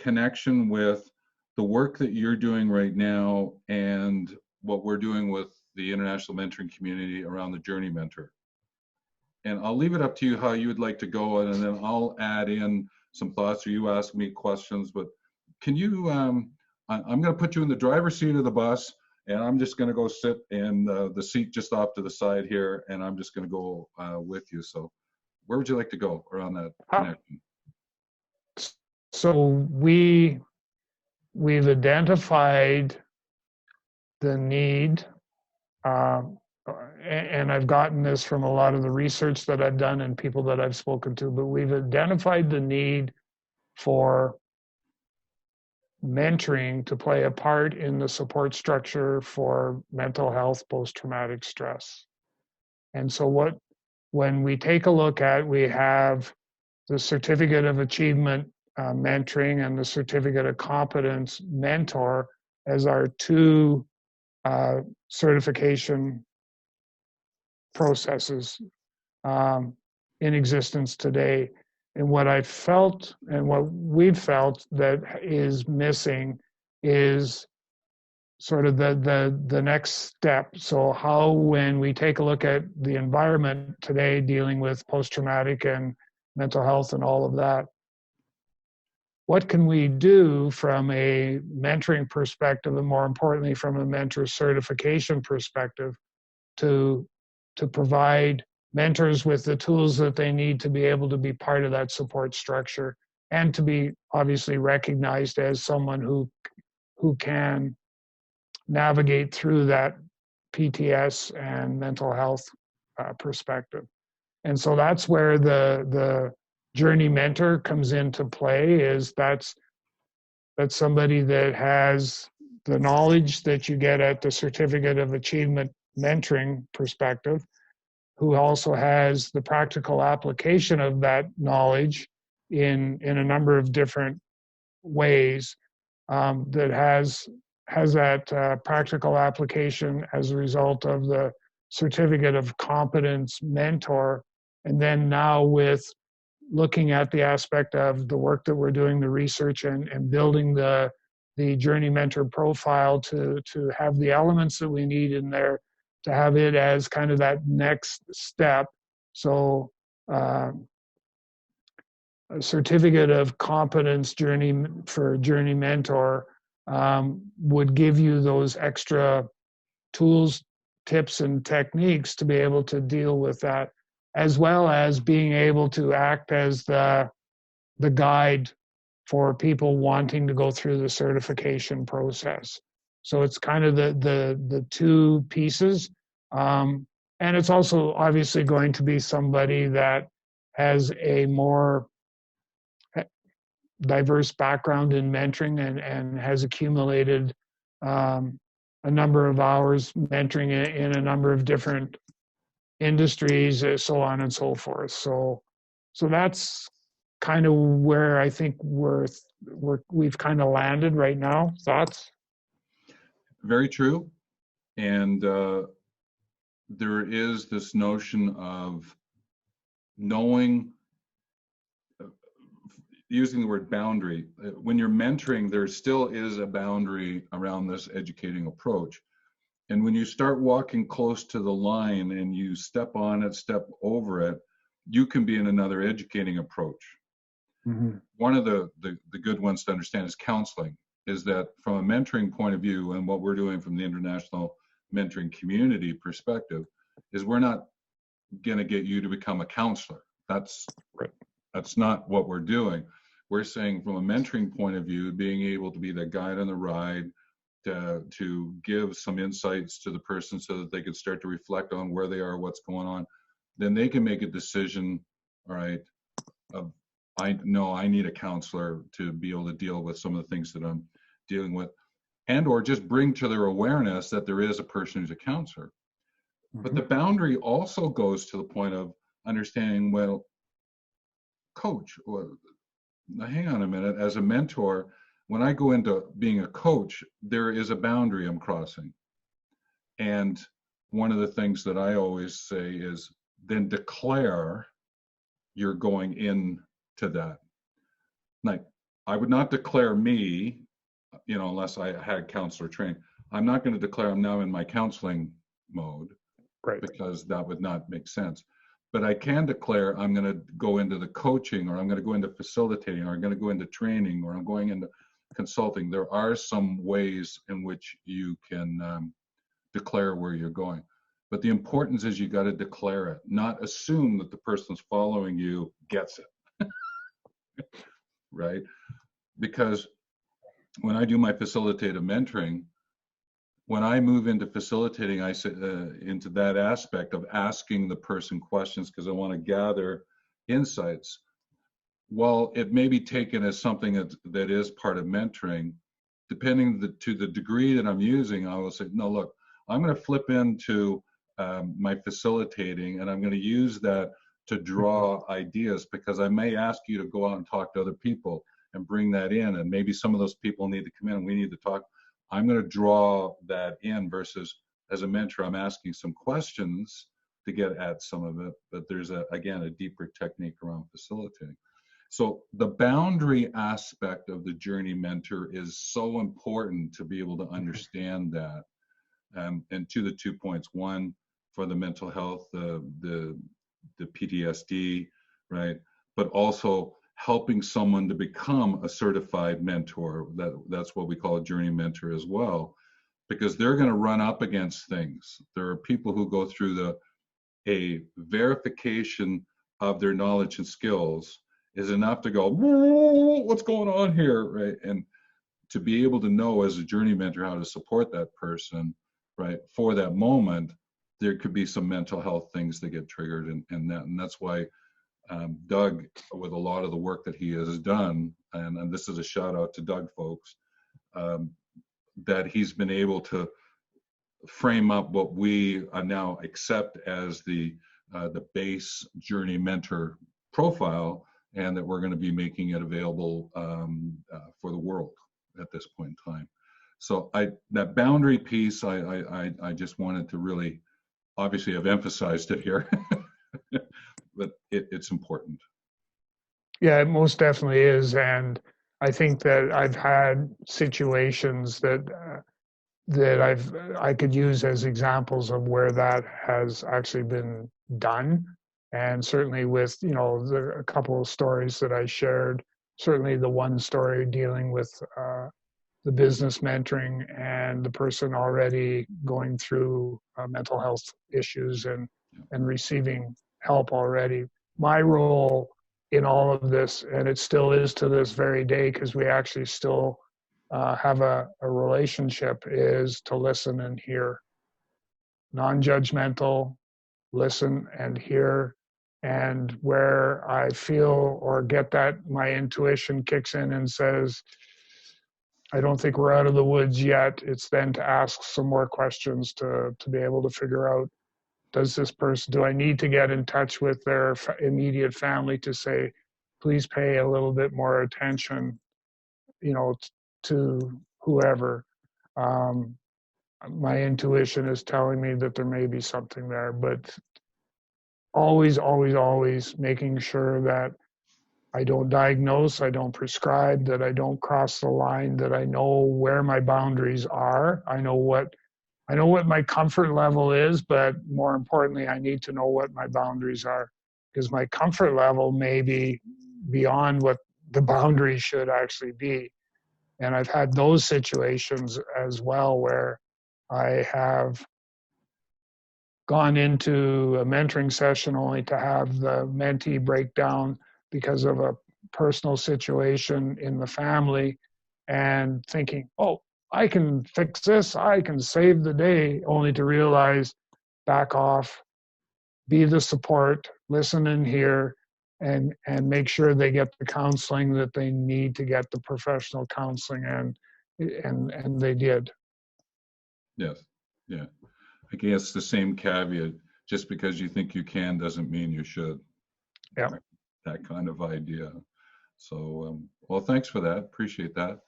connection with the work that you're doing right now and what we're doing with the international mentoring community around the Jounrey Mentor. And I'll leave it up to you how you would like to go, and then I'll add in some thoughts, or you ask me questions. But can you, I'm going to put you in the driver's seat of the bus, and I'm just going to go sit in the seat just off to the side here, and I'm just going to go with you. So where would you like to go around that connection? So we've identified the need, and I've gotten this from a lot of the research that I've done and people that I've spoken to, but we've identified the need for mentoring to play a part in the support structure for mental health post-traumatic stress. And so when we take a look at, we have the Certificate of Achievement mentoring and the Certificate of Competence mentor as our two certification processes in existence today. And what I felt and what we've felt that is missing is sort of the next step. So how, when we take a look at the environment today dealing with post-traumatic and mental health and all of that, what can we do from a mentoring perspective, and more importantly from a mentor certification perspective, to provide mentors with the tools that they need to be able to be part of that support structure, and to be obviously recognized as someone who can navigate through that PTS and mental health perspective. And so that's where the Jounrey Mentor comes into play. Is that's somebody that has the knowledge that you get at the Certificate of Achievement mentoring perspective, who also has the practical application of that knowledge in a number of different ways, that has that practical application as a result of the Certificate of Competence mentor. And then now with looking at the aspect of the work that we're doing, the research and building the Jounrey Mentor profile to have the elements that we need in there, to have it as kind of that next step. So a Certificate of Competence for Jounrey Mentor would give you those extra tools, tips, and techniques to be able to deal with that, as well as being able to act as the guide for people wanting to go through the certification process. So it's kind of the two pieces. And it's also obviously going to be somebody that has a more diverse background in mentoring and has accumulated a number of hours mentoring in a number of different industries, so on and so forth. So that's kind of where I think we've kind of landed right now. Thoughts? Very true. And there is this notion of knowing, using the word boundary. When you're mentoring, there still is a boundary around this educating approach. And when you start walking close to the line and you step on it, step over it, you can be in another educating approach. Mm-hmm. One of the good ones to understand is counseling, is that from a mentoring point of view, and what we're doing from the international mentoring community perspective, is we're not going to get you to become a counselor. That's right. That's not what we're doing. We're saying from a mentoring point of view, being able to be the guide on the ride, to give some insights to the person so that they can start to reflect on where they are, what's going on. Then they can make a decision, all right, of I need a counselor to be able to deal with some of the things that I'm dealing with, and or just bring to their awareness that there is a person who's a counselor. Mm-hmm. But the boundary also goes to the point of understanding, well, coach, well, hang on a minute, as a mentor, when I go into being a coach, there is a boundary I'm crossing. And one of the things that I always say is then declare you're going into that. Like, I would not declare me, unless I had counselor training. I'm not going to declare I'm now in my counseling mode, Right. because that would not make sense. But I can declare I'm going to go into the coaching, or I'm going to go into facilitating, or I'm going to go into training, or I'm going into consulting. There are some ways in which you can declare where you're going. But the importance is you got to declare it, not assume that the person's following you gets it, right? Because when I do my facilitative mentoring, when I move into facilitating, I say into that aspect of asking the person questions because I want to gather insights. While it may be taken as something that is part of mentoring, depending to the degree that I'm using, I will say, no, look, I'm going to flip into my facilitating, and I'm going to use that to draw ideas, because I may ask you to go out and talk to other people and bring that in, and maybe some of those people need to come in and we need to talk. I'm going to draw that in, versus as a mentor, I'm asking some questions to get at some of it, but there's again a deeper technique around facilitating. So the boundary aspect of the Jounrey Mentor is so important to be able to understand that. And to the 2 points, one, for the mental health, the PTSD, right? But also helping someone to become a certified mentor. That's what we call a Jounrey Mentor as well, because they're going to run up against things. There are people who go through a verification of their knowledge and skills is enough to go, what's going on here, right? And to be able to know as a Jounrey Mentor how to support that person, right, for that moment, there could be some mental health things that get triggered, and that's why Doug, with a lot of the work that he has done, and this is a shout out to Doug, folks, that he's been able to frame up what we now accept as the base Jounrey Mentor profile, and that we're going to be making it available for the world at this point in time. So that boundary piece, I just wanted to really, obviously I've emphasized it here, but it's important. Yeah, it most definitely is. And I think that I've had situations that I could use as examples of where that has actually been done. And certainly with, a couple of stories that I shared, certainly the one story dealing with the business mentoring and the person already going through mental health issues and receiving help already. My role in all of this, and it still is to this very day, because we actually still have a relationship, is to listen and hear. Non-judgmental, listen and hear. And where I feel or get that my intuition kicks in and says, I don't think we're out of the woods yet, it's then to ask some more questions to be able to figure out, do I need to get in touch with their immediate family to say, please pay a little bit more attention, to whoever. My intuition is telling me that there may be something there, but always, always, always making sure that I don't diagnose, I don't prescribe, that I don't cross the line, that I know where my boundaries are. I know what my comfort level is, but more importantly, I need to know what my boundaries are, because my comfort level may be beyond what the boundaries should actually be. And I've had those situations as well where I have gone into a mentoring session only to have the mentee break down because of a personal situation in the family, and thinking, oh, I can fix this, I can save the day, only to realize, back off, be the support, listen and hear, and make sure they get the counseling that they need to get the professional counseling, and they did. Yes, yeah. I guess the same caveat, just because you think you can doesn't mean you should. Yeah. That kind of idea. So, well, thanks for that. Appreciate that.